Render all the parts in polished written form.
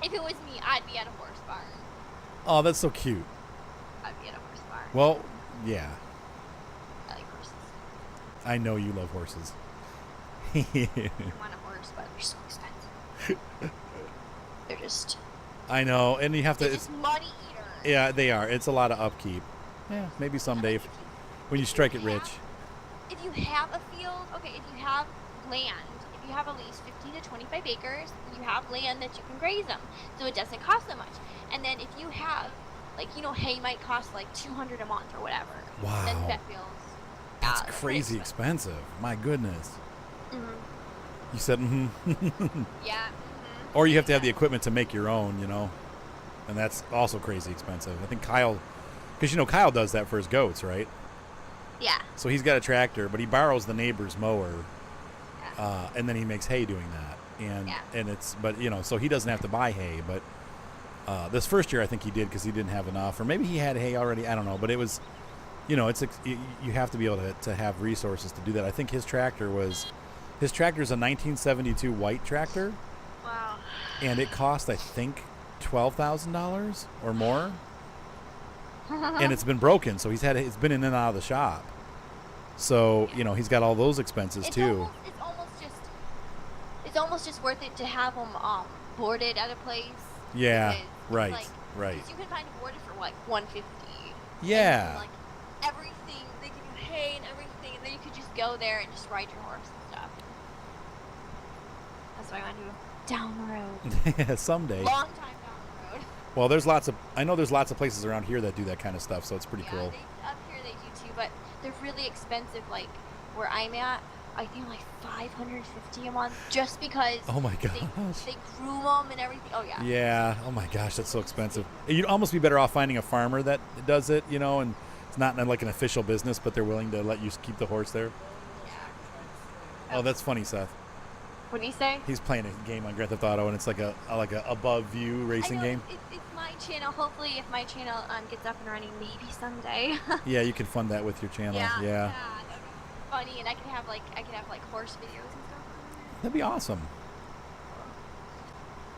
if it was me, I'd be at a horse barn. Oh, that's so cute. I'd be at a horse barn. Well, yeah. I like horses. I know you love horses. I want a horse, but they're so expensive. They're just... I know, and you have to... They're just money eaters. Yeah, they are. It's a lot of upkeep. Yeah, maybe someday when you strike it rich. If you have a field, okay, if you have land, if you have at least 50 to 25 acres, you have land that you can graze them, so it doesn't cost so much. And then if you have, like, you know, hay might cost like $200 a month or whatever. Wow. Then vet fields. That's crazy expensive. My goodness. Mm-hmm. You said mm-hmm. Yeah. Mm-hmm. Or you have to have the equipment to make your own, you know, and that's also crazy expensive. I think Kyle, because, you know, Kyle does that for his goats, right? Yeah. So he's got a tractor, but he borrows the neighbor's mower, and then he makes hay doing that. And it's, but, you know, so he doesn't have to buy hay. But this first year I think he did because he didn't have enough, or maybe he had hay already. I don't know. But it was, you know, you have to be able to have resources to do that. I think his tractor's a 1972 white tractor. Wow. And it cost, I think, $12,000 or more. And it's been broken, so it's been in and out of the shop. So, you know, he's got all those expenses too. It's almost just worth it to have them boarded at a place. Yeah, right, like, right. You can find them boarded for like $150. Yeah. And, like everything, they give you hay and everything, and then you could just go there and just ride your horse and stuff. That's what I want to do down the road. Yeah, someday. Long time down the road. Well, I know there's lots of places around here that do that kind of stuff, so it's pretty cool. Up here they do too, but they're really expensive. Like where I'm at, I think like $550 a month just because. Oh my gosh. They groom them and everything. Oh yeah. Yeah. Oh my gosh, that's so expensive. You'd almost be better off finding a farmer that does it, you know, and it's not like an official business, but they're willing to let you keep the horse there. Yeah. Oh, that's funny, Seth. What do you say? He's playing a game on Grand Theft Auto, and it's like a above view racing game. It's my channel. Hopefully, if my channel gets up and running, maybe someday. Yeah, you can fund that with your channel. Yeah. That'd be funny, and I could have like horse videos and stuff. That'd be awesome.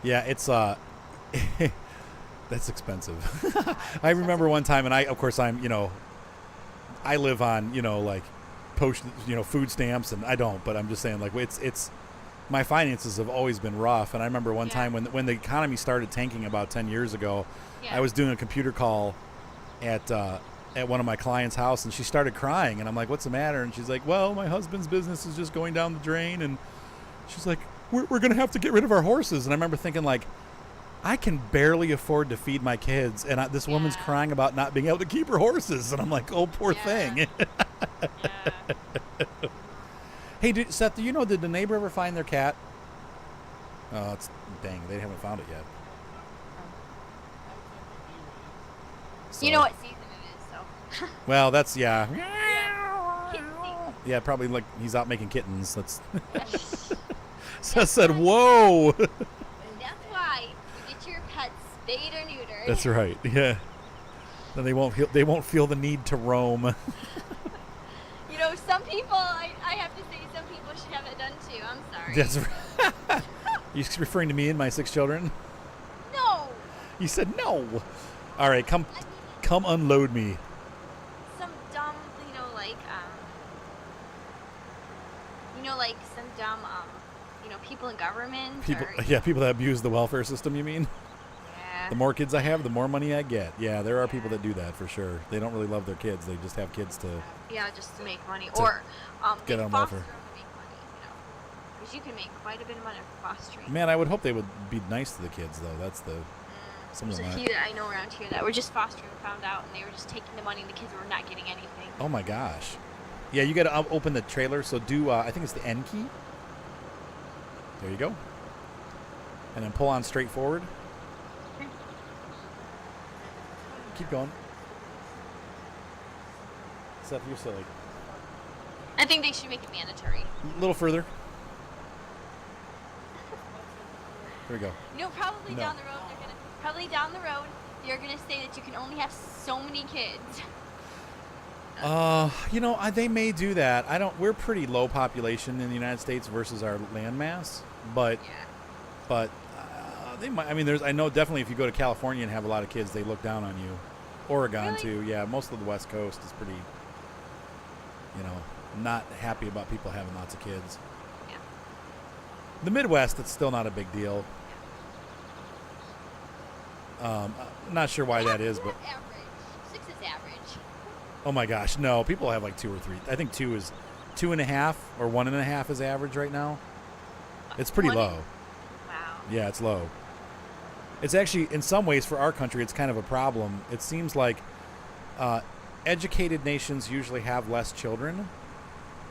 Yeah, it's that's expensive. I remember one time, and I'm, you know, I live on, you know, like food stamps, and I don't, but I'm just saying, like, it's my finances have always been rough. And I remember one time when the economy started tanking about 10 years ago, I was doing a computer call at one of my clients' house, and she started crying, and I'm like, what's the matter? And she's like, well, my husband's business is just going down the drain. And she's like, we're going to have to get rid of our horses. And I remember thinking, like, I can barely afford to feed my kids, and this woman's crying about not being able to keep her horses. And I'm like, oh, poor thing. Hey, Seth, do you know, did the neighbor ever find their cat? Oh, dang, they haven't found it yet. So. You know what season it is, so. Well, that's, yeah. Yeah, probably like he's out making kittens. That's. Seth said, whoa. That's why you get your pets spayed or neutered. That's right, yeah. Then they won't feel the need to roam. You know, some people, I have to say, some people should have it done too. I'm sorry. That's right. You referring to me and my 6 children? No. You said no. All right, come unload me. Some dumb, some dumb, people in government. People that abuse the welfare system, you mean? Yeah. The more kids I have, the more money I get. Yeah, there are people that do that for sure. They don't really love their kids. They just have kids to... Yeah, just to make money. Or get on welfare. To make money, because you can make quite a bit of money from fostering. Man, I would hope they would be nice to the kids, though. That's the... There's a few that I know around here that were just fostering, found out, and they were just taking the money, and the kids were not getting anything. Oh my gosh. Yeah, you got to open the trailer. So do, I think it's the N key. There you go. And then pull on straight forward. Keep going. Seth, you're silly. I think they should make it mandatory. A little further. There we go. Probably down the road, they're gonna say that you can only have so many kids. They may do that. We're pretty low population in the United States versus our land mass, but They might. I mean, I know definitely if you go to California and have a lot of kids, they look down on you. Oregon Really? too. Yeah, most of the West Coast is pretty, not happy about people having lots of kids. Yeah. The Midwest, it's still not a big deal. I'm not sure why that is, but Average. 6 is average. oh my gosh, no, people have like 2 or 3. I think 2 is 2.5 or 1.5 is average right now. It's pretty low. Wow. Yeah, it's low. It's actually, in some ways, for our country, it's kind of a problem. It seems like educated nations usually have less children.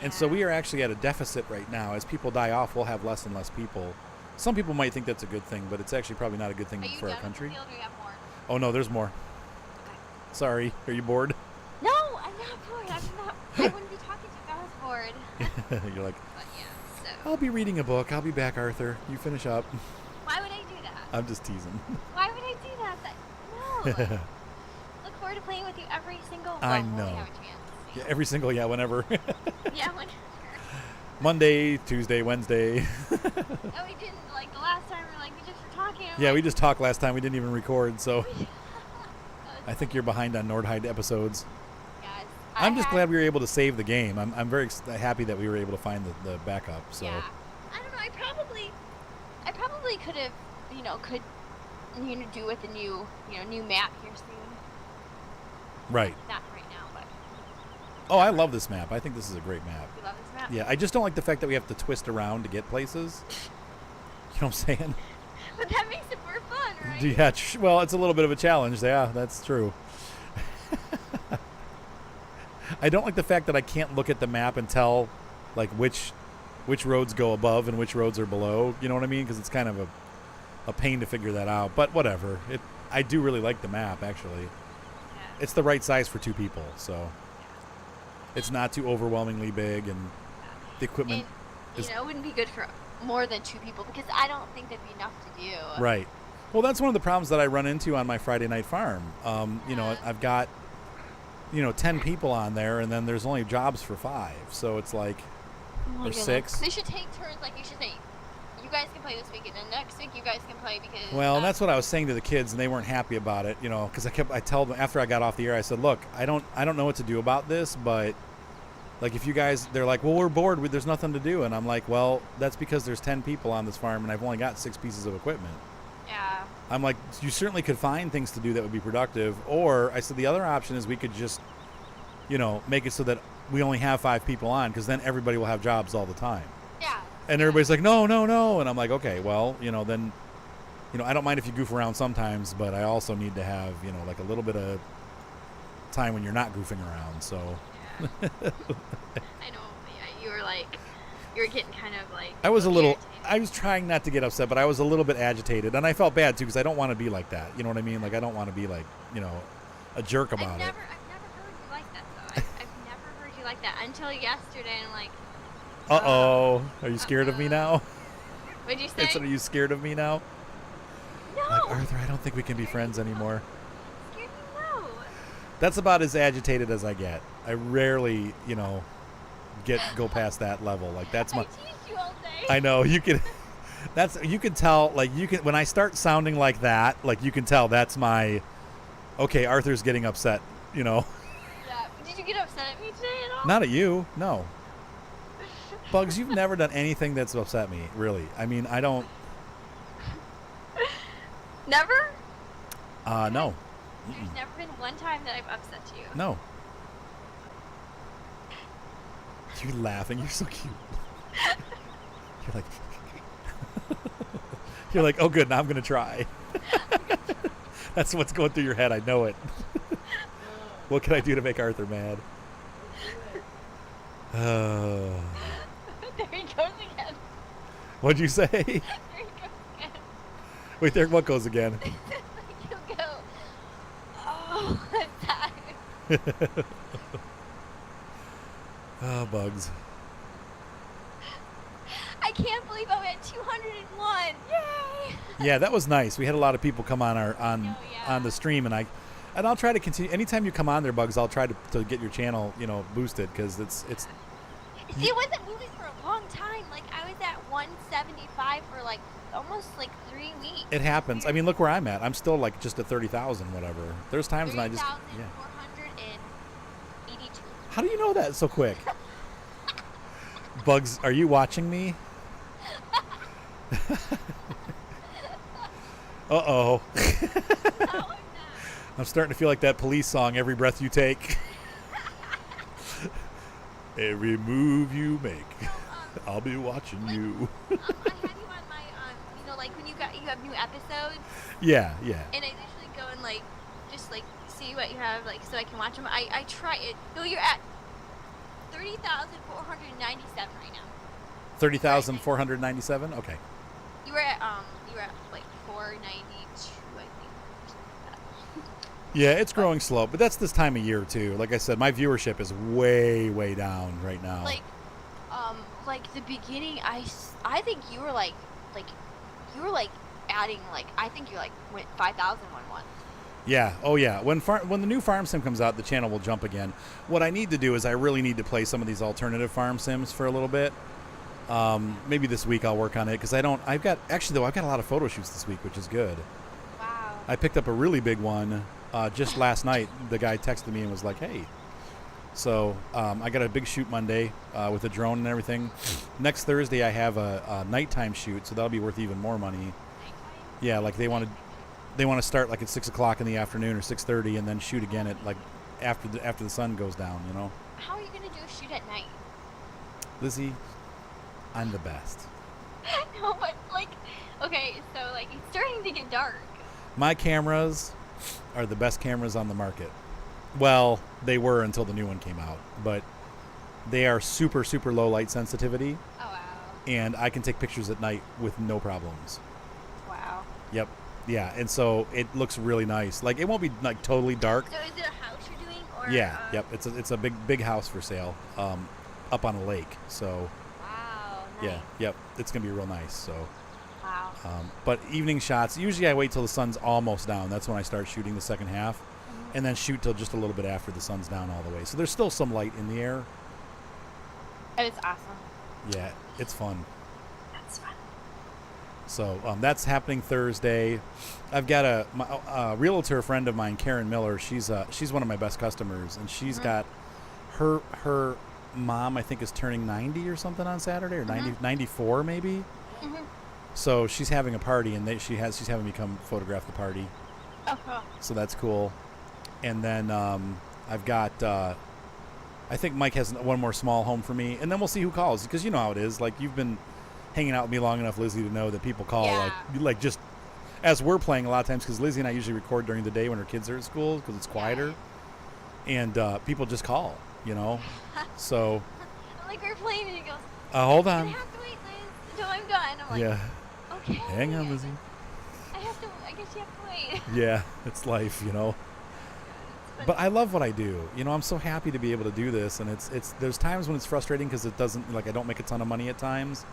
And so we are actually at a deficit right now. As people die off, we'll have less and less people. Some people might think that's a good thing, but it's actually probably not a good thing for our country. Field, or you have more? Oh, no, there's more. Okay. Sorry. Are you bored? No, I'm not bored. I wouldn't be talking to you if I was bored. You're like, But yeah, so. I'll be reading a book. I'll be back, Arthur. You finish up. Why would I do that? I'm just teasing. Why would I do that? No. Look forward to playing with you every single. I when we know. have a chance. Yeah, every single, whenever. Yeah, when. Monday, Tuesday, Wednesday. Oh, we didn't like the last time. We just were talking. Yeah, we just talked last time. We didn't even record, so I think you're behind on NordHeide episodes. Yes, I'm just glad we were able to save the game. I'm very happy that we were able to find the backup. So yeah, I don't know. I probably could have, could do with a new map here soon. right. Not right now, but Oh, I love this map. I think this is a great map. you love this map. Yeah, I just don't like the fact that we have to twist around to get places. You know what I'm saying? But that makes it more fun, right? Yeah. Well, it's a little bit of a challenge. Yeah, that's true. I don't like the fact that I can't look at the map and tell, like, which roads go above and which roads are below. You know what I mean? Because it's kind of a pain to figure that out. But whatever. I do really like the map, actually. Yeah. It's the right size for 2 people, so it's not too overwhelmingly big, and the equipment And, it wouldn't be good for more than 2 people because I don't think that'd be enough to do. right. Well, that's one of the problems that I run into on my Friday night farm. I've got 10 people on there, and then there's only jobs for 5, so it's like Oh my or goodness. 6. They should take turns. Like you should say, you guys can play this week, and then next week you guys can play because. Well, and that's what I was saying to the kids, and they weren't happy about it, because I tell them after I got off the air, I said, look, I don't know what to do about this, but like if you guys, they're like, well, we're bored, there's nothing to do, and I'm like, well, that's because there's 10 people on this farm, and I've only got 6 pieces of equipment. Yeah. I'm like, you certainly could find things to do that would be productive, or I said the other option is we could just, make it so that we only have 5 people on, because then everybody will have jobs all the time. Yeah. And everybody's like, no, and I'm like, okay, well, then, I don't mind if you goof around sometimes, but I also need to have, like a little bit of time when you're not goofing around. So Yeah. I know. Yeah, you were getting kind of like. I was irritated. I was trying not to get upset, but I was a little bit agitated, and I felt bad too because I don't want to be like that. You know what I mean? Like I don't want to be like, a jerk about I've it. never heard you like that though. I've never heard you like that until yesterday. And like. Uh-oh. Are you scared of me now? What'd you say? Are you scared of me now? No. Like, Arthur, I don't think we can be friends anymore. Scared me, no. That's about as agitated as I get. I rarely, go past that level. Like that's my. I teased you all day. I know you can. You can tell. Like when I start sounding like that. Like you can tell that's my. Okay, Arthur's getting upset. Yeah. Did you get upset at me today at all? Not at you. No. Bugs, you've never done anything that's upset me. Really. I mean, I don't. Never? No. There's never been one time that I've upset you. No. You're laughing. You're so cute. You're like, oh, good. Now I'm gonna try. That's what's going through your head. I know it. What can I do to make Arthur mad? There he goes again. What'd you say? There he goes again. Wait, there. What goes again? He'll go. Oh, that's tired. Oh, Bugs. I can't believe I'm at 201. Yay! Yeah, that was nice. We had a lot of people come on yeah. on the stream, and I'll try to continue. Anytime you come on there, Bugs, I'll try to get your channel, boosted because it's. See, it wasn't moving for a long time. Like I was at 175 for like almost like 3 weeks. It happens. I mean, look where I'm at. I'm still like just at 30,000, whatever. There's times when I just 3,482. How do you know that so quick? Bugs, are you watching me? Uh-oh. Oh, I'm not. I'm starting to feel like that police song, Every Breath You Take. Every move you make, I'll be watching you. I had you on my, like when you have new episodes. Yeah. And I usually go and like, just like see what you have, like so I can watch them. I try it. No, you're at 30,497 right now. 30,497? Okay. You were at like 492, I think. Yeah, it's growing slow, but that's this time of year too. Like I said, my viewership is way down right now. Like the beginning, I think you were like adding like I think you like went 5,000 one month. Yeah. Oh yeah. When the new farm sim comes out, the channel will jump again. What I need to do is I really need to play some of these alternative farm sims for a little bit. Maybe this week I'll work on it because I've got a lot of photo shoots this week, which is good. Wow. I picked up a really big one just last night. The guy texted me and was like, "Hey." So I got a big shoot Monday with a drone and everything. Next Thursday I have a nighttime shoot, so that'll be worth even more money. Nighttime? Yeah, like they want to start like at 6:00 in the afternoon or 6:30, and then shoot again at like after the sun goes down. You know. How are you gonna do a shoot at night? Lizzie, I'm the best. No, but like, okay, so like it's starting to get dark. My cameras are the best cameras on the market. Well, they were until the new one came out, but they are super low light sensitivity, Oh wow. and I can take pictures at night with no problems. Wow. Yep. Yeah, and so it looks really nice. Like it won't be like totally dark. So is it a house you're doing, or? Yeah. Yep. It's a big house for sale, up on a lake. So Wow. Nice. yeah. Yep. It's gonna be real nice. So. Wow. But evening shots, usually I wait till the sun's almost down. That's when I start shooting the second half, and then shoot till just a little bit after the sun's down all the way. So there's still some light in the air. And it's awesome. Yeah, it's fun. That's fun. So that's happening Thursday. I've got a realtor friend of mine, Karen Miller. She's one of my best customers, and she's got her mom, I think, is turning 90 or something on Saturday, or 94 maybe. Mm-hmm. So she's having a party, and she's having me come photograph the party. Uh-huh. So that's cool. And then I've got, I think Mike has one more small home for me, and then we'll see who calls, because you know how it is. Like, you've been hanging out with me long enough, Lizzie, to know that people call, Yeah. like just as we're playing a lot of times, because Lizzie and I usually record during the day when her kids are at school, because it's quieter, and people just call, you know. So Like we're playing, and he goes, hold "You on. have to wait, Liz, until I'm done." I'm like, Yeah. "Okay." Hang on, Lizzie. I guess you have to wait. Yeah, it's life, you know. But I love what I do. You know, I'm so happy to be able to do this, and it's there's times when it's frustrating because it doesn't, like, I don't make a ton of money at times,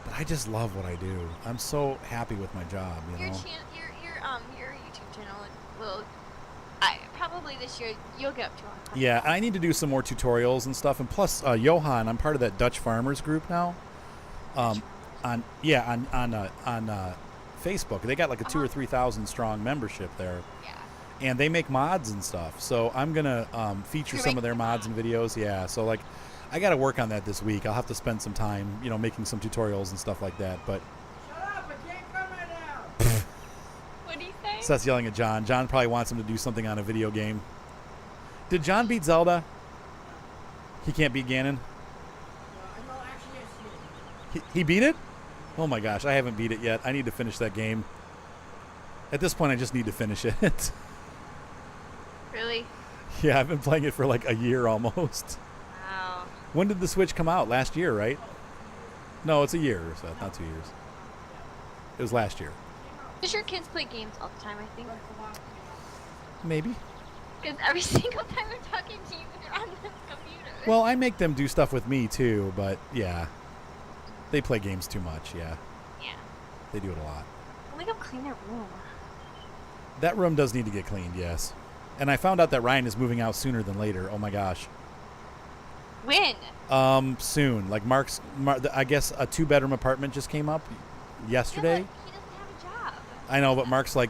but I just love what I do. I'm so happy with my job, you know. Your YouTube channel will, probably this year you'll get up to 100. Yeah, I need to do some more tutorials and stuff, and plus Johan, I'm part of that Dutch farmers group now. On Facebook, they got like a 2,000 or 3,000 strong membership there. Yeah. And they make mods and stuff, so I'm gonna feature some of their mods and videos. Yeah, so like, I got to work on that this week. I'll have to spend some time, you know, making some tutorials and stuff like that. But Shut up! I can't come right now. What do you say? Seth's yelling at John. John probably wants him to do something on a video game. Did John beat Zelda? He can't beat Ganon. No, actually, yes, He beat it? Oh my gosh, I haven't beat it yet. I need to finish that game. At this point, I just need to finish it. Really? Yeah, I've been playing it for like a year almost. Wow. When did the Switch come out? Last year, right? No, it's a year, Seth, not 2 years. It was last year. Does your kids play games all the time, I think? Maybe. Because every single time I'm talking to you, you're on the computer. Well, I make them do stuff with me too, but yeah. They play games too much, yeah. Yeah. They do it a lot. I'll make them clean their room. That room does need to get cleaned, yes. And I found out that Ryan is moving out sooner than later. Oh my gosh. When? Soon. Like I guess a 2-bedroom apartment just came up yesterday. Yeah, but he doesn't have a job. I know, but Mark's like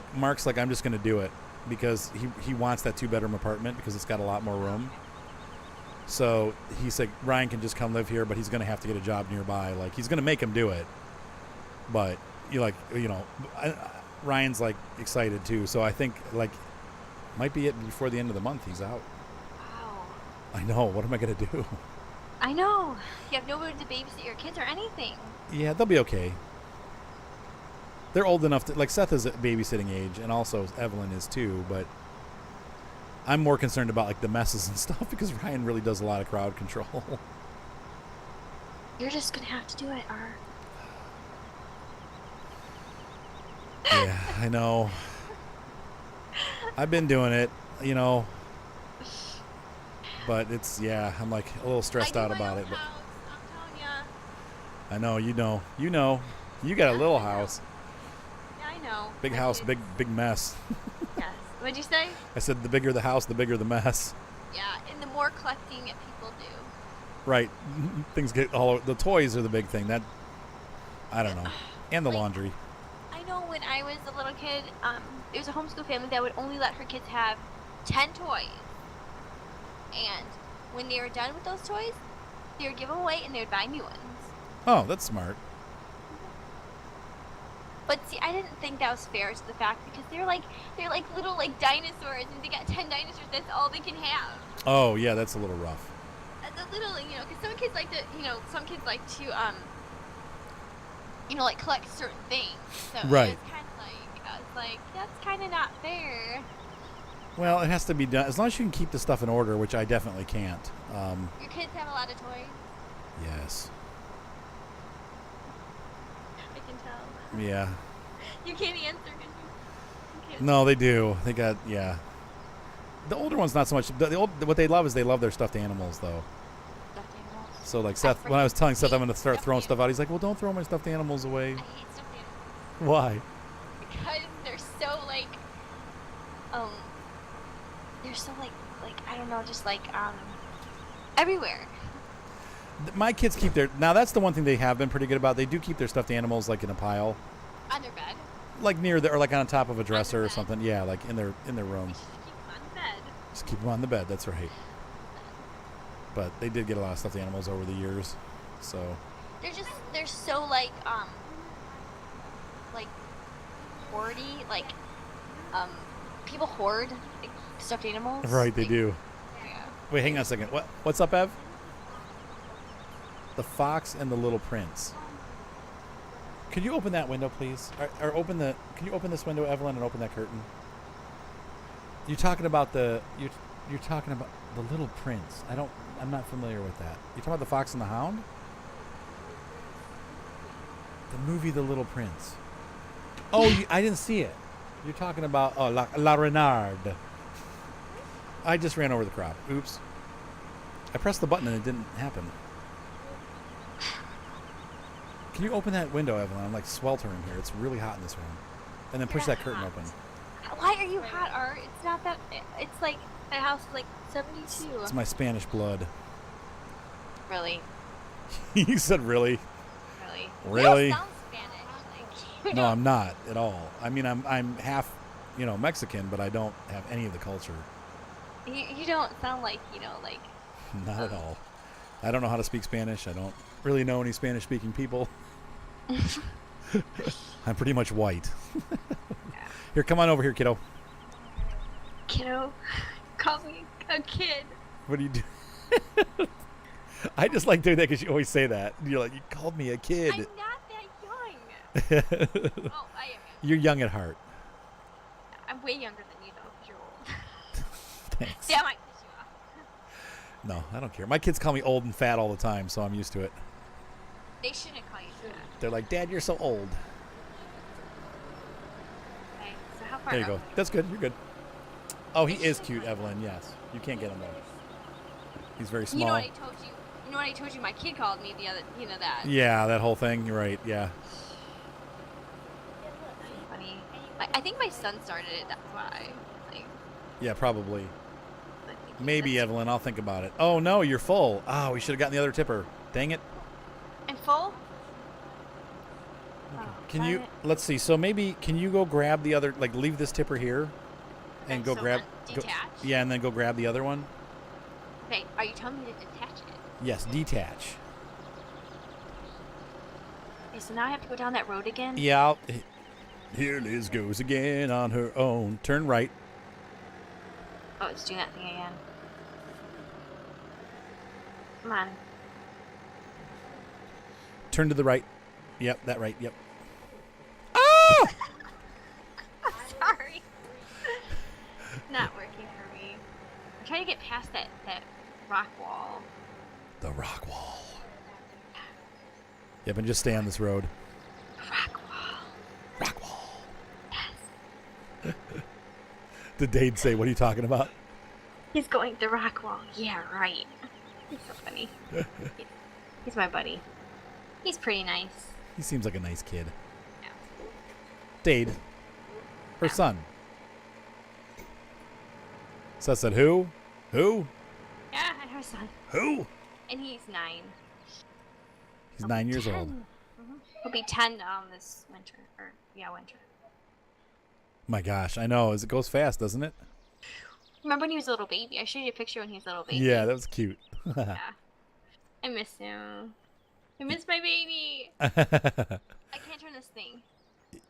I'm just gonna do it because he wants that 2-bedroom apartment because it's got a lot more room. So he's like, Ryan can just come live here, but he's gonna have to get a job nearby. Like he's gonna make him do it, but Ryan's like excited too. So I think like might be it before the end of the month. He's out. Wow. I know. What am I gonna do? I know. You have nobody to babysit your kids or anything. Yeah, they'll be okay. They're old enough to, like, Seth is at babysitting age, and also Evelyn is too, but I'm more concerned about, like, the messes and stuff because Ryan really does a lot of crowd control. You're just gonna have to do it, R. Yeah, I know. I've been doing it, but it's, I'm, like, a little stressed out about it. But House, I'm telling ya. I know, you know. You got a little house. Yeah, I know. Big house, big mess. Yes. What'd you say? I said the bigger the house, the bigger the mess. Yeah, and the more collecting people do. Right. Things get the toys are the big thing. That, I don't know. And the laundry. I know when I was a little kid, there was a homeschool family that would only let her kids have 10 toys. And when they were done with those toys, they would give them away and they would buy new ones. Oh, that's smart. But see, I didn't think that was fair to the fact because they're like little like dinosaurs, and they got 10 dinosaurs. That's all they can have. Oh yeah, that's a little rough. That's a little, because some kids like to, like collect certain things. So Right. It was kind of like I was like, that's kind of not fair. Well, it has to be done as long as you can keep the stuff in order, which I definitely can't. Your kids have a lot of toys. Yes. I can tell. Yeah. You can't answer because you can't. No, they do. They got The older ones not so much. What they love is they love their stuffed animals though. Stuffed animals. So like Seth, when I was telling Seth I'm going to start throwing stuffed stuff out, he's like, "Well, don't throw my stuffed animals away." I hate stuffed animals Why? because they're so they're so like I don't know, just everywhere. My kids keep now that's the one thing they have been pretty good about. They do keep their stuffed animals like in a pile, On their bed. like near or like on top of a dresser or bed. something. Yeah, like in their room. You should just keep them on the bed. Just keep them on the bed. That's right. But they did get a lot of stuffed animals over the years, so. They're so like hoardy, people hoard like, stuffed animals. Right, they do. Yeah. Wait, hang on a second. What's up, Ev? The Fox and the Little Prince. Could you open that window, please? Or can you open this window, Evelyn, and open that curtain? You're talking about you're talking about the Little Prince. I'm not familiar with that. You're talking about the Fox and the Hound? The movie The Little Prince. Oh, I didn't see it. You're talking about La Renarde. I just ran over the crop. Oops. I pressed the button and it didn't happen. Can you open that window, Evelyn? I'm like sweltering here. It's really hot in this room. And then push that curtain open. Why are you hot, Art? It's not that. It's like my house is like 72. It's my Spanish blood. Really? You said really? Really? Really? You don't sound Spanish. Like, No, I'm not at all. I mean, I'm half, Mexican, but I don't have any of the culture. You don't sound like like. Not at all. I don't know how to speak Spanish. I don't really know any Spanish-speaking people. I'm pretty much white. Here, come on over here, kiddo. Kiddo, call me a kid. What do you do? I just like doing that because you always say that. You're like, you called me a kid. I'm not that young. Oh, I am young. You're young at heart. I'm way younger than you though, because you're old. Thanks. Damn, I pissed you off. No, I don't care. My kids call me old and fat all the time, so I'm used to it. They shouldn't call you that. They're like, Dad, you're so old. Okay, so how far There you up? go. That's good. You're good. Oh, he is cute, Evelyn. Yes. You can't get him though. He's very small. You know what I told you? You know what I told you? My kid called me the other. You know that. Yeah, that whole thing. You're right. Yeah. Funny. I think my son started it. That's why. Like, Yeah, probably. but, Maybe, Evelyn. I'll think about it. Oh, no, you're full. Oh, we should have gotten the other tipper. Dang it. I'm full? Oh, Can darn you, it. let's see. So maybe, can you go grab the other, like leave this tipper here and go so grab. detach? Yeah, and then go grab the other one? Okay, are you telling me to detach it? Yes, detach. Okay, so now I have to go down that road again? Yeah. Here Liz goes again on her own. Turn right. Oh, it's doing that thing again. Come on. Turn to the right. Yep, that right. Yep. Oh! Sorry. Not working for me. I'm trying to get past that rock wall. The rock wall. Yep, and just stay on this road. Rock wall. Rock wall. Yes. Did Dade say, what are you talking about? He's going the rock wall. Yeah, right. He's so funny. He's my buddy. He's pretty nice. He seems like a nice kid. Yeah. Dade. Her son. Seth said, who? Who? Yeah, I have a son. Who? And he's 9. He's 9 years 10. old. He'll be 10 this winter. Winter. My gosh, I know. It goes fast, doesn't it? Remember when he was a little baby? I showed you a picture when he was a little baby. Yeah, that was cute. Yeah. I miss him. I miss my baby. I can't turn this thing.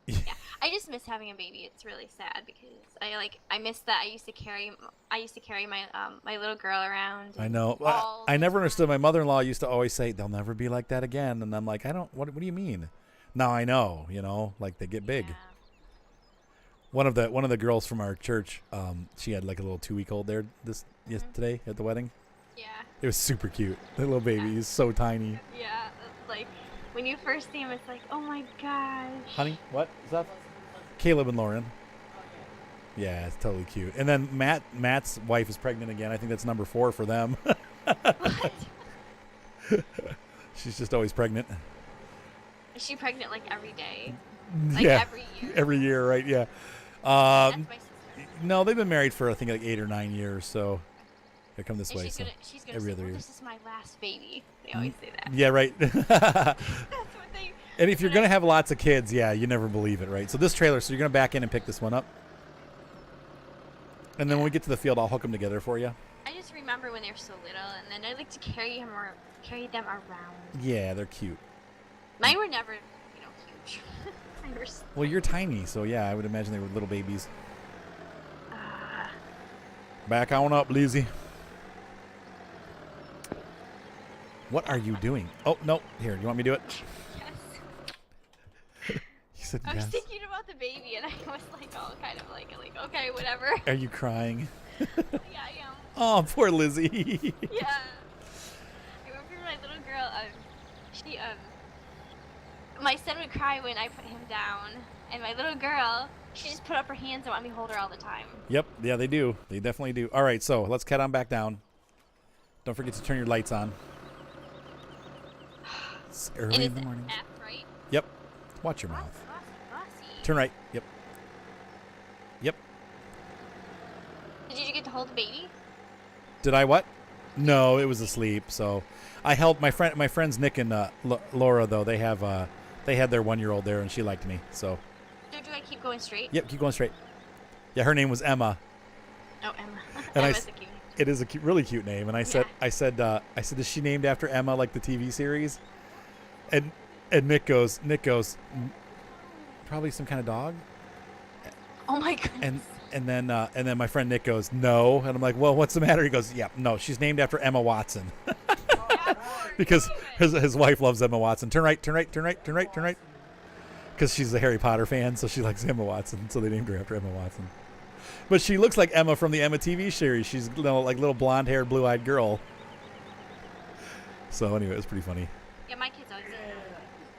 Yeah, I just miss having a baby. It's really sad because I miss that. I used to carry my my little girl around. I know. I never understood. My mother-in-law used to always say, "They'll never be like that again," and I'm like, I don't. What do you mean? Now I know. You know, like they get big. Yeah. One of the girls from our church, she had like a little 2-week-old there today at the wedding. Yeah. It was super cute. The little baby, he's so tiny. Yeah, like when you first see him, it's like, oh my gosh. Honey, what is that? Caleb and Lauren. Yeah, it's totally cute. And then Matt's wife is pregnant again. I think that's number 4 for them. What? She's just always pregnant. Is she pregnant like every day? Like yeah, every year? Every year, right? Yeah. That's my sister. No, they've been married for I think like 8 or 9 years. So they come this And way. she's gonna every say, other well, year. this is my last baby. They always say that. Yeah, right. That's what they. And if you're going to have lots of kids, yeah, you never believe it, right? So this trailer, so you're going to back in and pick this one up. And then when we get to the field, I'll hook them together for you. I just remember when they were so little, and then I like to carry them around. Yeah, they're cute. Mine were never, huge. Mine were Well, you're tiny, so yeah, I would imagine they were little babies. Back on up, Lizzie. What are you doing? Oh, no. Here, you want me to do it? Yes. He said I was yes. thinking about the baby, and I was like, oh, kind of like okay, whatever. Are you crying? Yeah, I am. Oh, poor Lizzie. Yeah. I remember my little girl, she, my son would cry when I put him down, and my little girl, she just put up her hands and wanted me to hold her all the time. Yep. Yeah, they do. They definitely do. All right, so let's cut on back down. Don't forget to turn your lights on. It's early And in it's the morning. F, right? Yep. Watch your mouth. Bossy. Turn right. Yep. Yep. Did you get to hold the baby? Did I what? No, it was asleep. So I held my friends Nick and Laura though. They had their 1-year-old there, and she liked me. So. Do I keep going straight? Yep, keep going straight. Yeah, her name was Emma. Oh, Emma. And Emma's a cute name. It is a really cute name, and I said, is she named after Emma, like the TV series? And Nick goes, probably some kind of dog. Oh my goodness. And then my friend Nick goes, no, and I'm like, well, what's the matter? He goes, yeah, no, she's named after Emma Watson, because his wife loves Emma Watson. Turn right. Because she's a Harry Potter fan, so she likes Emma Watson, so they named her after Emma Watson. But she looks like Emma from the Emma TV series. She's like little blonde-haired, blue-eyed girl. So anyway, it was pretty funny. Yeah, my kids always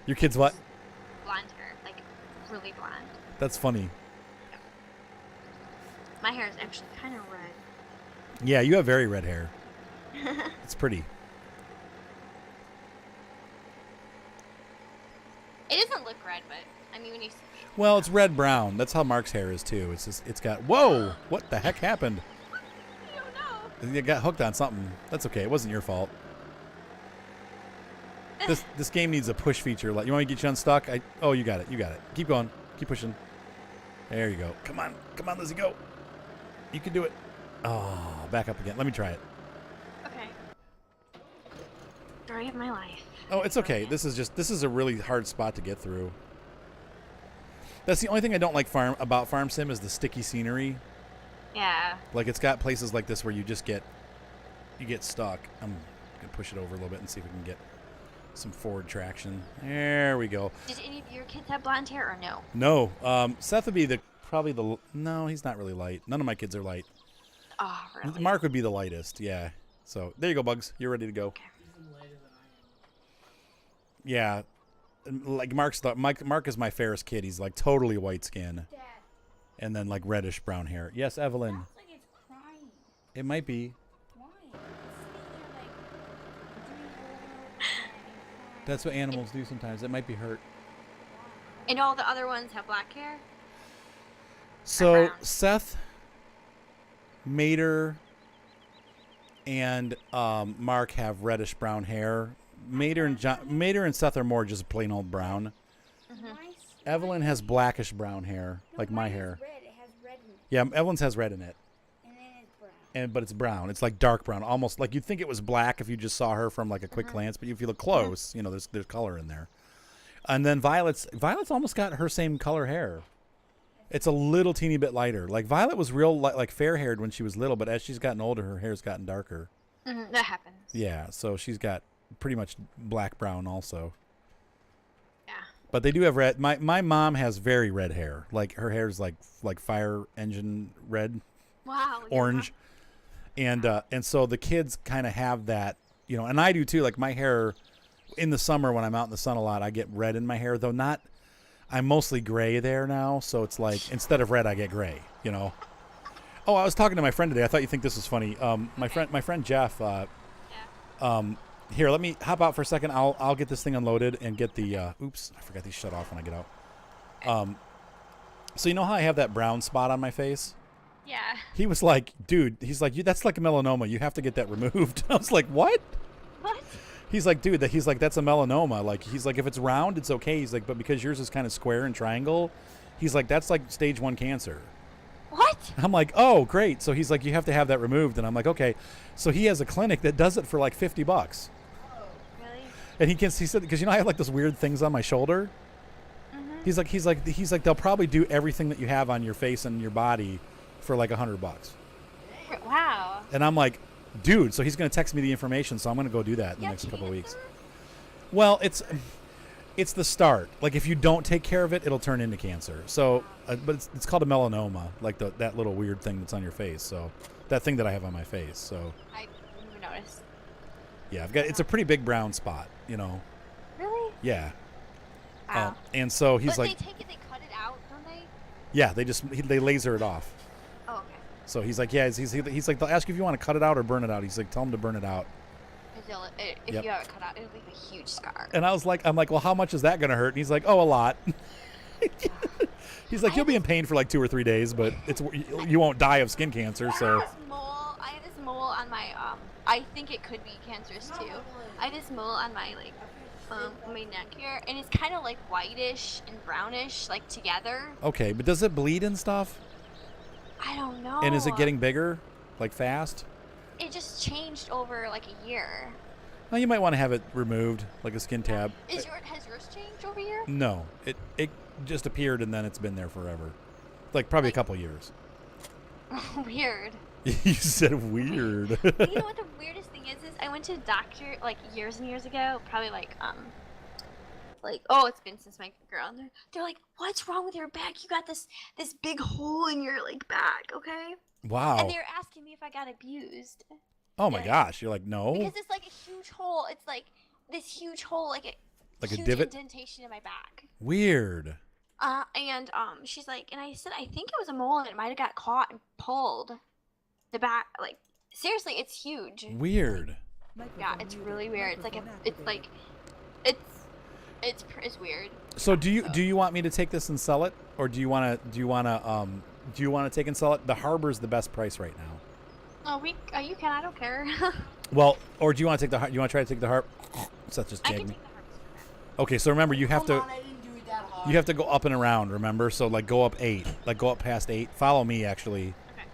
Your kids what? blonde hair, like really blonde. That's funny. My hair is actually kind of red. Yeah, you have very red hair. It's pretty. It doesn't look red, but I mean when you see it. Well, it's red-brown. That's how Mark's hair is too. It's got. Whoa! What the heck happened? I don't know. You got hooked on something. That's okay. It wasn't your fault. This game needs a push feature. Like, you want me to get you unstuck? Oh, you got it. You got it. Keep going. Keep pushing. There you go. Come on. Come on, Lizzie, go. You can do it. Oh, back up again. Let me try it. Okay. Story of my life. Oh, it's okay. This is a really hard spot to get through. That's the only thing I don't like about Farm Sim is the sticky scenery. Yeah. Like, it's got places like this where you just get stuck. I'm gonna push it over a little bit and see if we can get some forward traction. There we go. Did any of your kids have blonde hair or no? No. Seth would be no, he's not really light. None of my kids are light. Oh, really? Mark would be the lightest, yeah. So there you go, Bugs. You're ready to go. Okay. Yeah. Like Mark is my fairest kid. He's like totally white skin. Dad. And then like reddish brown hair. Yes, Evelyn. Sounds like it's crying. It might be. Why? It's sitting there like doing crying. That's what animals do sometimes. It might be hurt. And all the other ones have black hair? So brown. Seth, Mater, and Mark have reddish brown hair. Mater and Seth are more just plain old brown. Evelyn has blackish brown hair, like my hair. Red. It has red in it. Yeah, Evelyn's has red in it. And then it's brown. But it's brown. It's like dark brown, almost like you'd think it was black if you just saw her from like a quick glance. But if you look close, you know, there's color in there. And then Violet's almost got her same color hair. It's a little teeny bit lighter. Like Violet was real like fair haired when she was little, but as she's gotten older, her hair's gotten darker. That happens. Yeah, so she's got pretty much black brown also. Yeah. But they do have red. My mom has very red hair. Like her hair's like fire engine red. Wow. Orange. And so the kids kind of have that, you know, and I do too. Like my hair in the summer when I'm out in the sun a lot, I get red in my hair, though not. I'm mostly gray there now, so it's like instead of red, I get gray. You know. Oh, I was talking to my friend today. I thought you'd think this was funny. My friend Jeff. Here, let me hop out for a second. I'll get this thing unloaded and get the. Oops, I forgot these shut off when I get out. So you know how I have that brown spot on my face? Yeah. He was like, dude, he's like, that's like a melanoma. You have to get that removed. I was like, what? What? He's like, dude, that's a melanoma. Like, he's like, if it's round, it's okay. He's like, but because yours is kind of square and triangle, he's like, that's like stage 1 cancer. What? I'm like, oh, great. So he's like, you have to have that removed. And I'm like, okay. So he has a clinic that does it for like $50. Really? And he said, because you know I have like those weird things on my shoulder. Mm-hmm. He's like, they'll probably do everything that you have on your face and your body for like $100. Wow. And I'm like, dude, so he's going to text me the information, so I'm going to go do that in the next couple of weeks. Well, it's the start. Like if you don't take care of it, it'll turn into cancer. So, but it's called a melanoma, like that little weird thing that's on your face. So, that thing that I have on my face. So, I didn't even notice. yeah, it's a pretty big brown spot, you know. Really? Yeah. Wow. And so he's but like, they take it, they cut it out, don't they? yeah, they laser it off. Oh, okay. So he's like, yeah, he's like, they'll ask you if you want to cut it out or burn it out. He's like, tell them to burn it out. If Yep. you have it cut out, it'll leave a huge scar. And I'm like, well, how much is that going to hurt? And he's like, oh, a lot. He's like, you'll be in pain for like 2 or 3 days, but you won't die of skin cancer. So I have this mole on my I think it could be cancerous too. I have this mole on my my neck here, and it's kind of like whitish and brownish like together. okay, but does it bleed and stuff? I don't know. And is it getting bigger, like fast? It just changed over like a year. Well, you might want to have it removed, like a skin tab. Has yours changed over a year? No, it just appeared and then it's been there forever, like probably a couple years. Weird. You said weird. But you know what the weirdest thing is I went to a doctor like years and years ago, probably like it's been since my girl. And they're like, what's wrong with your back? You got this big hole in your like back, okay? Wow. And they're asking me if I got abused. Oh my gosh, you're like, no. Because it's like a huge hole. It's like this huge hole, like a huge divot? indentation in my back. Weird. And she's like, and I said, I think it was a mole and it might have got caught and pulled. The back, like, seriously, it's huge. Weird. Yeah, it's really weird. It's weird. So do you want me to take this and sell it, or do you want to take and sell it? The Harbor's the best price right now. Oh, you can. I don't care. Well, or do you want to take the? You want to try to take the harp? So that just I jagged can me. take the harvester back. Okay, so remember you have Come to. on, I didn't do it that hard. You have to go up and around. Remember, so like go up 8, like go up past 8. Follow me actually, Okay.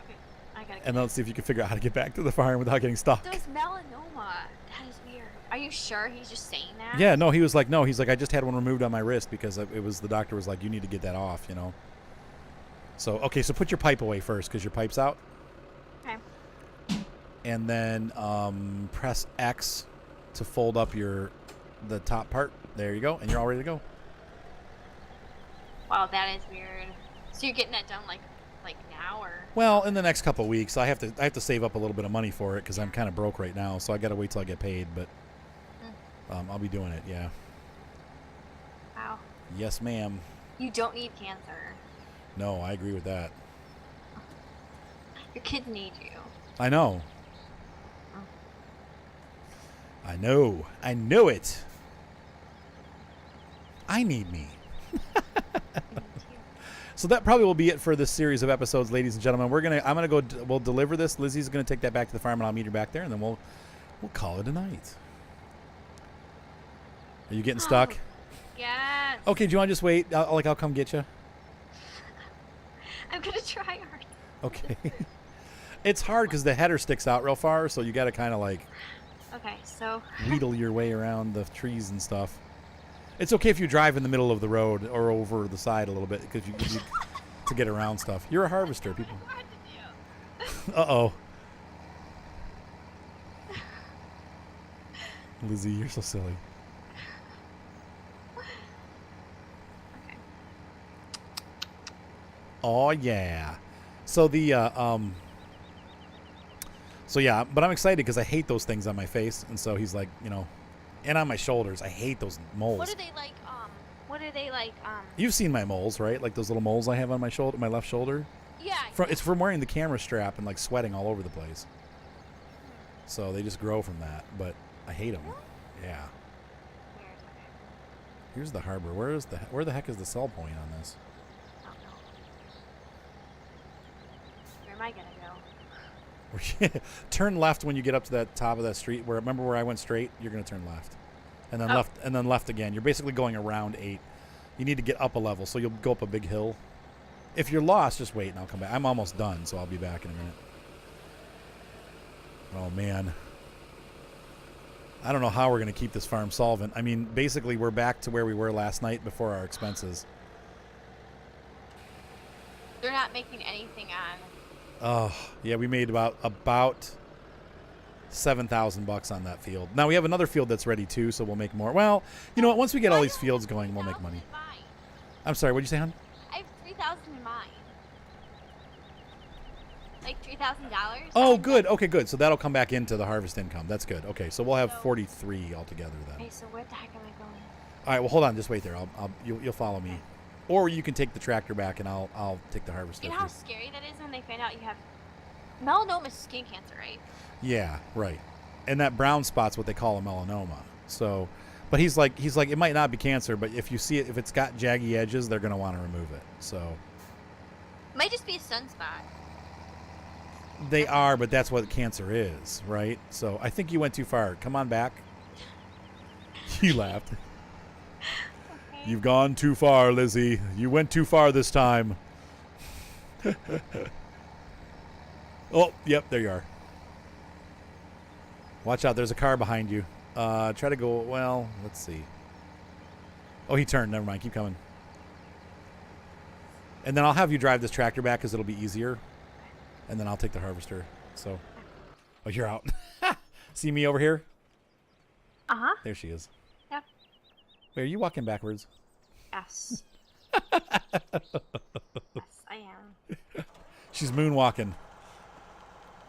I gotta. and then let's see if you can figure out how to get back to the farm without getting stuck. Those melanoma. That is weird. Are you sure he's just saying that? Yeah, no, he was like, no, he's like, I just had one removed on my wrist because it was the doctor was like, you need to get that off, you know. So okay, so put your pipe away first because your pipe's out, Okay. and then press X to fold up the top part. There you go, and you're all ready to go. Wow, that is weird. So you're getting that done like now or? Well, in the next couple of weeks, I have to save up a little bit of money for it because I'm kind of broke right now, so I got to wait till I get paid. But I'll be doing it. Yeah. Wow. Yes, ma'am. You don't need cancer. No, I agree with that. Your kids need you. I know. I know. I know it. I need me. So that probably will be it for this series of episodes, ladies and gentlemen. I'm gonna go. We'll deliver this. Lizzie's gonna take that back to the farm, and I'll meet her back there, and then we'll call it a night. Are you getting stuck? Yes. Okay. Do you want to just wait? I'll come get you. I'm gonna try hard. Okay. It's hard because the header sticks out real far, so you got to kind of like Okay, so. wheedle your way around the trees and stuff. It's okay if you drive in the middle of the road or over the side a little bit because you to get around stuff. You're a harvester, people. Hard to do. Uh-oh. Lizzie, you're so silly. Okay. Oh yeah. So so yeah, but I'm excited because I hate those things on my face, and so he's like, you know, and on my shoulders. I hate those moles. What are they like? You've seen my moles, right? Like those little moles I have on my shoulder, my left shoulder. Yeah. It's from wearing the camera strap and like sweating all over the place. So they just grow from that, but I hate them. Yeah. Weird. Okay. Here's the harbor. Where the heck is the sell point on this? I don't know. Where am I gonna go? Turn left when you get up to that top of that street. Remember where I went straight? You're gonna turn left, and then left, and then left again. You're basically going around 8. You need to get up a level, so you'll go up a big hill. If you're lost, just wait, and I'll come back. I'm almost done, so I'll be back in a minute. Oh man, I don't know how we're gonna keep this farm solvent. I mean, basically, we're back to where we were last night before our expenses. They're not making anything on. Oh, yeah, we made about $7,000 on that field. Now we have another field that's ready too, so we'll make more. Well, you know what? Once we get all these fields going, we'll make money. I'm sorry, what'd you say, hon? I have 3,000 in mine. Like $3,000. Oh, good. Okay, good. So that'll come back into the harvest income. That's good. Okay, so we'll have 43 altogether then. Okay, so where the heck am I going? All right. Well, hold on. Just wait there. You'll follow me, or you can take the tractor back, and I'll take the harvester. You know how scary that is when they find out you have melanoma is skin cancer, right? Yeah, right. And that brown spot's what they call a melanoma. So, but he's like it might not be cancer, but if you see it, if it's got jaggy edges, they're gonna want to remove it. So It might just be a sunspot. they are, but that's what cancer is, right? So I think you went too far. Come on back. You laughed. Okay. You've gone too far, Lizzie. You went too far this time. Oh, yep, there you are. Watch out, there's a car behind you. Try to go, well, let's see. Oh, he turned. Never mind. Keep coming. And then I'll have you drive this tractor back because it'll be easier. And then I'll take the harvester. So, oh, you're out. See me over here? Uh-huh. There she is. Yep. Wait, are you walking backwards? Yes. Yes, I am. She's moonwalking.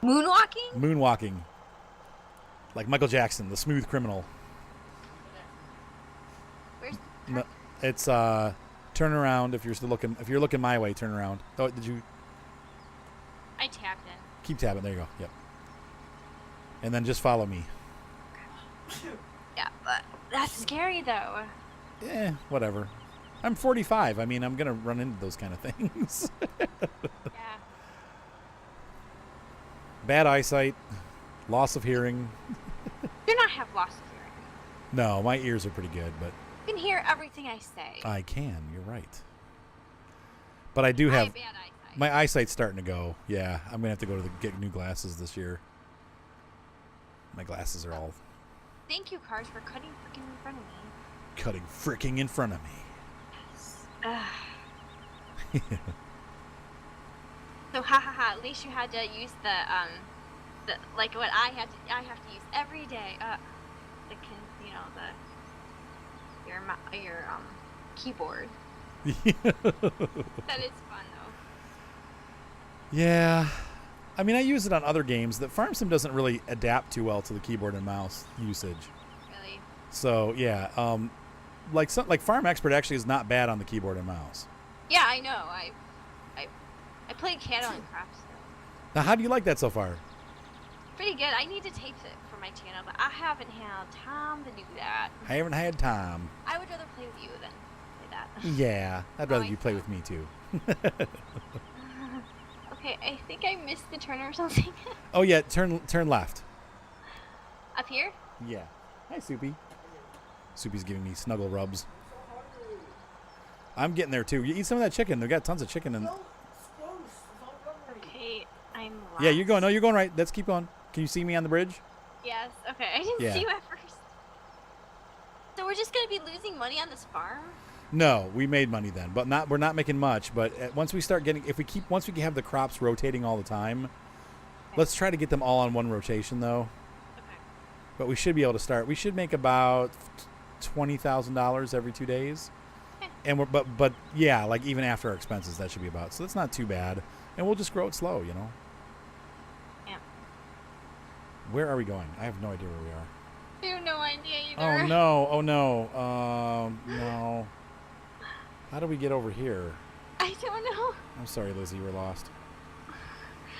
Moonwalking? Moonwalking. Like Michael Jackson, the smooth criminal. Where's the No, it's turn around if you're still looking. If you're looking my way, turn around. Oh, did you I tapped in. keep tapping? There you go. Yep. And then just follow me. Yeah, but that's scary though. Whatever. I'm 45. I mean, I'm gonna run into those kind of things. Yeah. Bad eyesight, loss of hearing. Do not have loss of hearing. No, my ears are pretty good, but You can hear everything I say. I can. You're right. But I do I have bad eyesight. my eyesight's starting to go. Yeah, I'm gonna have to go to get new glasses this year. My glasses are all Thank you, cars, for cutting freaking in front of me. cutting fricking in front of me. So ha ha ha! At least you had to use the like what I have to use every day. Your keyboard. That is fun though. Yeah. I mean, I use it on other games. The Farm Sim doesn't really adapt too well to the keyboard and mouse usage. Really. So yeah, like Farm Expert actually is not bad on the keyboard and mouse. Yeah, I know. I played Cattle and Crops. So. Now, how do you like that so far? Pretty good. I need to tape it for my channel, but I haven't had time to do that. I haven't had time. I would rather play with you than play that. Yeah, I'd rather I you play know. with me too. Okay, I think I missed the turn or something. Oh yeah, turn left. Up here? Yeah. Hi, Soupy. Soupy's giving me snuggle rubs. I'm getting there too. You eat some of that chicken. They've got tons of chicken in. Okay, I'm lost. Yeah, you're going. No, you're going right. Let's keep going. Can you see me on the bridge? Yes, okay. I didn't Yeah. see you at first. So we're just going to be losing money on this farm? No, we made money then, but not. We're not making much. But once we start getting, once we have the crops rotating all the time, let's try to get them all on one rotation though. Okay. But we should be able to start. We should make about $20,000 every 2 days. Okay. And but yeah, like even after our expenses, that should be about. So that's not too bad. And we'll just grow it slow, you know. Yeah. Where are we going? I have no idea where we are. I have no idea either. Oh no! Oh no! No. How do we get over here? I don't know. I'm sorry, Lizzie. We're lost.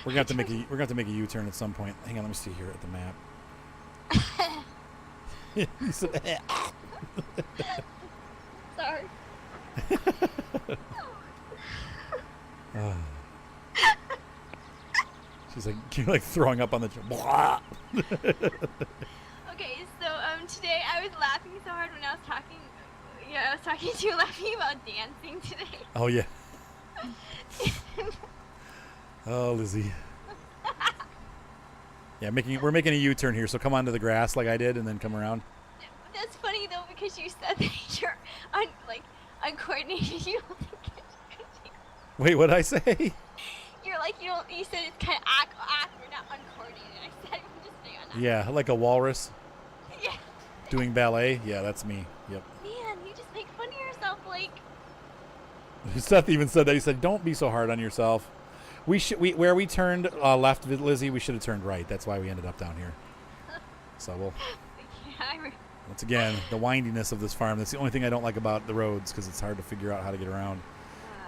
We're gonna have to make a U-turn at some point. Hang on, let me see here at the map. You said, Sorry. She's like, you're like throwing up on the. Okay, so today I was laughing so hard when I was talking. Yeah, I was talking to you, laughing about dancing today. Oh yeah. Oh, Lizzie. Yeah, we're making a U-turn here, so come onto the grass like I did, and then come around. That's funny though because you said that you're uncoordinated. You don't think it's Wait, what did I say? You're like you don't. You said it's kind of awkward, not uncoordinated. I said I'm just saying that. Yeah, like a walrus Yeah. doing ballet. Yeah, that's me. Yep. Man, you just make fun of yourself, like. Seth even said that. He said, "Don't be so hard on yourself." Where we turned left, Lizzie, we should have turned right. That's why we ended up down here. So we'll. Yeah, Once again, the windiness of this farm. That's the only thing I don't like about the roads because it's hard to figure out how to get around.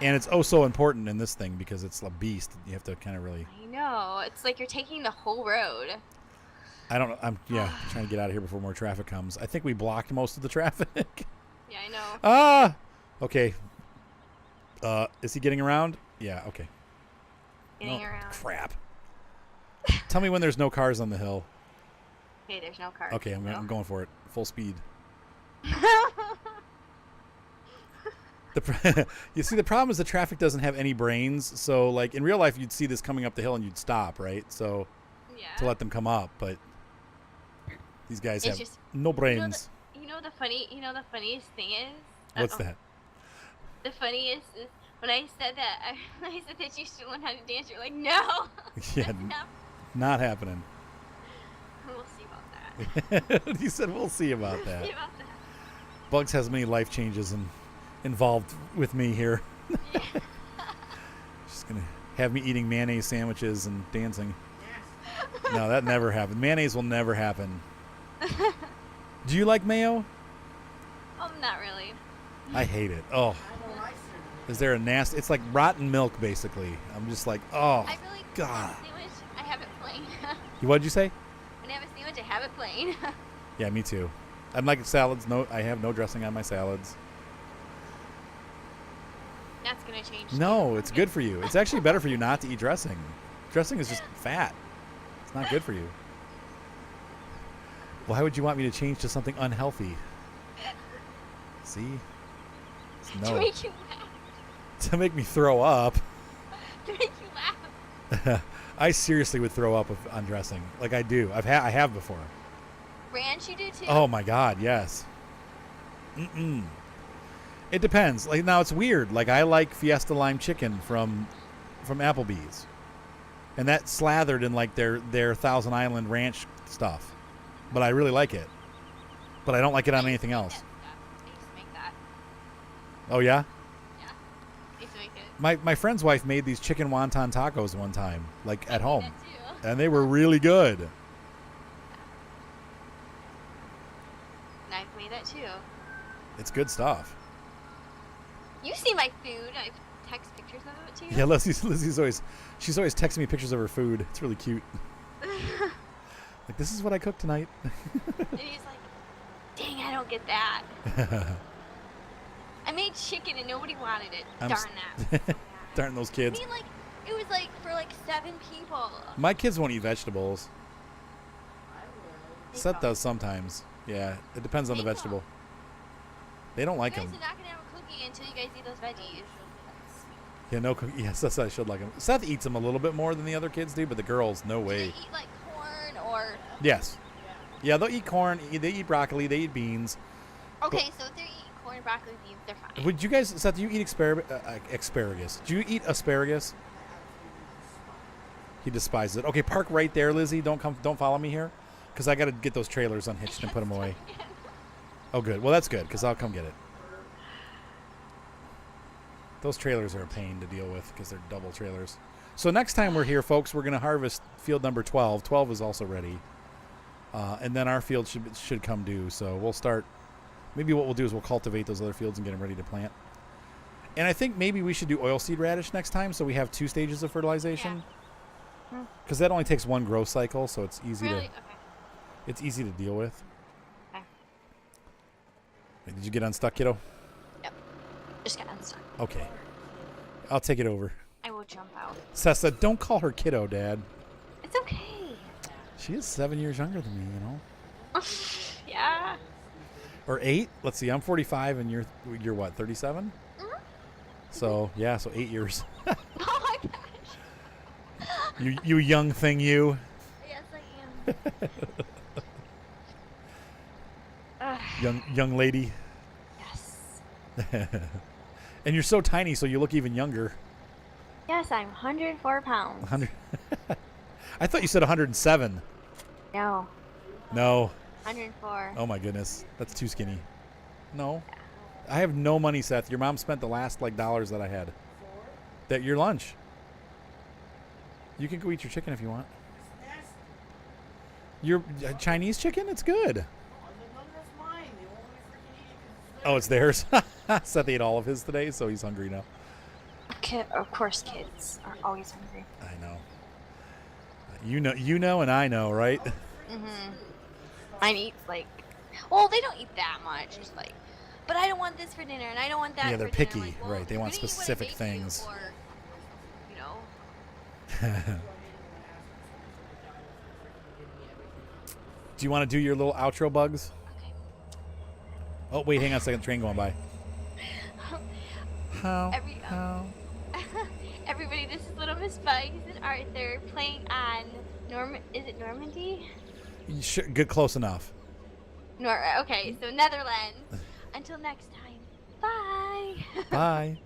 And it's oh so important in this thing because it's a beast. You have to kind of really. I know. It's like you're taking the whole road. I don't know. I'm trying to get out of here before more traffic comes. I think we blocked most of the traffic. Yeah, I know. Ah. Okay. Is he getting around? Yeah. Okay. Getting Oh, around. Crap. Tell me when there's no cars on the hill. Okay, there's no car. Okay, I'm going for it. Full speed. You see, the problem is the traffic doesn't have any brains. So, like, in real life, you'd see this coming up the hill and you'd stop, right? So, Yeah. to let them come up. But these guys It's have just- no brains. You know the funniest thing is. What's that? The funniest is when I said that. When I said that you should learn how to dance. You're like, no. Yeah, No. not happening. We'll see about that. He said, we'll see about See that. about that. Bugs has many life changes involved with me here. Yeah. She's going to have me eating mayonnaise sandwiches and dancing. No, that never happened. Mayonnaise will never happen. Do you like mayo? Not really. I hate it. Oh. Is there a nasty... It's like rotten milk, basically. I'm just like, oh, I really God. have a sandwich. I have it plain. What'd you say? When I have a sandwich, I have it plain. Yeah, me too. I'm like salads. No, I have no dressing on my salads. That's gonna change. No, it's good for you. It's actually better for you not to eat dressing. Dressing is just fat. not good for you. Why would you want me to change to something unhealthy? See? To No. make you laugh. To make me throw up. To make you laugh. I seriously would throw up on dressing. Like I do. I have before. Ranch you do too? Oh my God, yes. It depends. Like now it's weird. Like I like Fiesta Lime Chicken from Applebee's. And that's slathered in like their Thousand Island ranch stuff. But I really like it. But I don't like it on anything else. I used to make that. Oh yeah? Yeah. I used to make it. My friend's wife made these chicken wonton tacos one time, like at home. That too. And they were really good. And I've made that too. It's good stuff. You see my food. I text pictures of it to you. Yeah, Lizzie's always texting me pictures of her food. It's really cute. Like, this is what I cooked tonight. And he's like, dang, I don't get that. I made chicken and nobody wanted it. Darn that. Darn those I kids. mean, like, it was like for like 7 people. My kids won't eat vegetables. They Seth don't. does sometimes. Yeah, it depends on the They don't. vegetable. They don't like You guys them. are not gonna have a cookie until you guys eat those veggies. Yeah, no cookie. Yes, that's I should like them. Seth eats them a little bit more than the other kids do, but the girls, no Do way. they eat like corn or? Yes. Yeah, they'll eat corn. They eat broccoli. They eat beans. Okay, so if they're eating corn, broccoli, beans, they're fine. Would you guys, Seth, do you eat asparagus? Do you eat asparagus? He despises it. Okay, park right there, Lizzie. Don't follow me here, because I got to get those trailers unhitched and put them away. Oh, good. Well, that's good, because I'll come get it. Those trailers are a pain to deal with because they're double trailers. So next time we're here, folks, we're going to harvest field number 12. 12 is also ready. And then our field should come due. So we'll start. Maybe what we'll do is we'll cultivate those other fields and get them ready to plant. And I think maybe we should do oilseed radish next time so we have 2 stages of fertilization. Because that only takes 1 growth cycle, so it's easy Really? to it's easy to deal with. Okay. Wait, did you get unstuck, kiddo? Yep. Just got unstuck. Okay. I'll take it over. I will jump out. Seth said, don't call her kiddo, Dad. It's okay. She is 7 years younger than me, you know. Yeah. Or 8. Let's see. I'm 45, and you're what? 37. So yeah, so 8 years. Oh my gosh. you young thing, you. Yes, I am. young lady. Yes. And you're so tiny, so you look even younger. Yes, I'm 104 pounds. 100. I thought you said 107. No, No. 104. Oh my goodness, that's too skinny. No. I have no money, Seth. Your mom spent the last dollars that I had. That your lunch. You can go eat your chicken if you want. Your Chinese chicken? It's good. Oh, it's theirs. Seth ate all of his today, so he's hungry now. Of course, kids are always hungry. I know. You know, and I know, right? Mm-hmm. Mine eats like, well, they don't eat that much. Just like, but I don't want this for dinner, and I don't want that. Yeah, they're for dinner. picky, Like, well, right? They you're want gonna eat what I specific make you, things. or, you know. Do you want to do your little outro, Bugs? Okay. Oh, wait, hang on a second. Train going by. How? Everybody, this is Little Miss Bugs and Arthur playing on Is it Normandy? Good, close enough. Okay, so Netherlands. Until next time, bye. Bye.